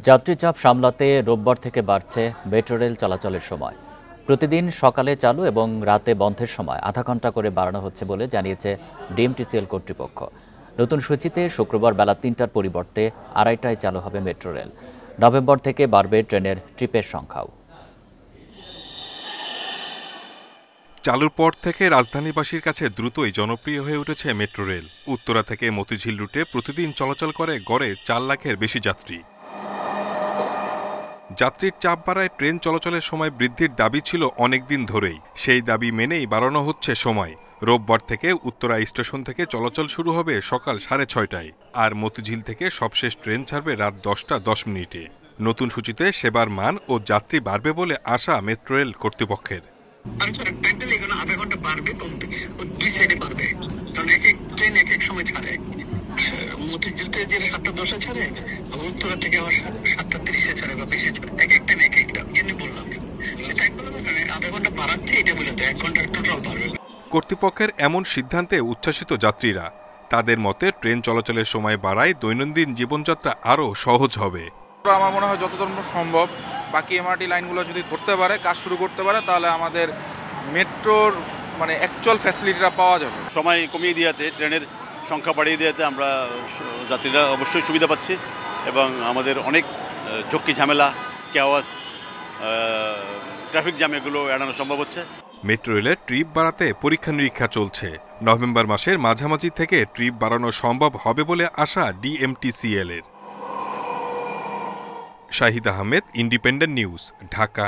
যাত্রী চাপ সামলাতে রোববার থেকে বাড়ছে মেট্রো রেল চলাচলের সময়। প্রতিদিন সকালে চালু এবং রাতে বন্ধের সময় আধা ঘন্টা করে বাড়ানো হচ্ছে বলে জানিয়েছে ডিএমটিসিএল কর্তৃপক্ষ। নতুন সূচিতে শুক্রবার বেলা ৩টার পরিবর্তে ২:৩০টায় চালু হবে মেট্রো রেল। নভেম্বর থেকে বাড়বে ট্রেনের ট্রিপের সংখ্যাও। চালুর পর থেকে রাজধানীবাসীর কাছে দ্রুতই জনপ্রিয় হয়ে উঠেছে মেট্রো রেল। উত্তরা থেকে মতিঝিল রুটে প্রতিদিন চলাচল করে গড়ে ৪ লাখের বেশি যাত্রী। যাত্রীর চাপ বাড়ায় ট্রেন চলাচলের সময় বৃদ্ধির দাবি ছিল অনেকদিন ধরেই। সেই দাবি মেনেই বাড়ানো হচ্ছে সময়। রোববার থেকে উত্তরা স্টেশন থেকে চলাচল শুরু হবে সকাল 6:30টায়, আর মতিঝিল থেকে সবশেষ ট্রেন ছাড়বে রাত 10টা 10 মিনিটে। নতুন সূচিতে সেবার মান ও যাত্রী বাড়বে বলে আশা মেট্রো রেল কর্তৃপক্ষের। আধা ঘন্টা বাড়বে কমবে, দুই সাইডে বাড়বে, কারণ এক এক ট্রেন এক এক সময় ছাড়ে। মতিঝিল থেকে যে 7:10 ছাড়ে, উত্তরা থেকে আবার 7:30 ছাড়ে বা বেশি ছাড়ে, এক এক ট্রেন এক একটা। এমনি বললাম তাই বলে আধা ঘন্টা বাড়াচ্ছে, এটা বলে তো 1 ঘন্টা টোটাল বাড়বে। কর্তৃপক্ষের এমন সিদ্ধান্তে উচ্ছ্বাসিত যাত্রীরা। তাদের মতে ট্রেন চলাচলের সময় বাড়ায় দৈনন্দিন জীবনযাত্রা আরও সহজ হবে। আমার মনে হয় যতদূর সম্ভব বাকি এমআরটি লাইনগুলো যদি ধরতে পারে, কাজ শুরু করতে পারে, তাহলে আমাদের মেট্রোর অ্যাকচুয়াল ফ্যাসিলিটিটা পাওয়া যাবে। সময় কমিয়ে দেওয়াতে, ট্রেনের সংখ্যা বাড়িয়ে দেওয়াতে আমরা যাত্রীরা অবশ্যই সুবিধা পাচ্ছি এবং আমাদের অনেক ঝক্কি ঝামেলা, কেওয়াস, ট্রাফিক জ্যাম এগুলো এড়ানো সম্ভব হচ্ছে। মেট্রো রেলের ট্রিপ বাড়াতে পরীক্ষা নিরীক্ষা চলছে। নভেম্বর মাসের মাঝামাঝি থেকে ট্রিপ বাড়ানো সম্ভব হবে বলে আশা ডিএমটিসিএল এর। Shahid Ahmed, independent news, Dhaka.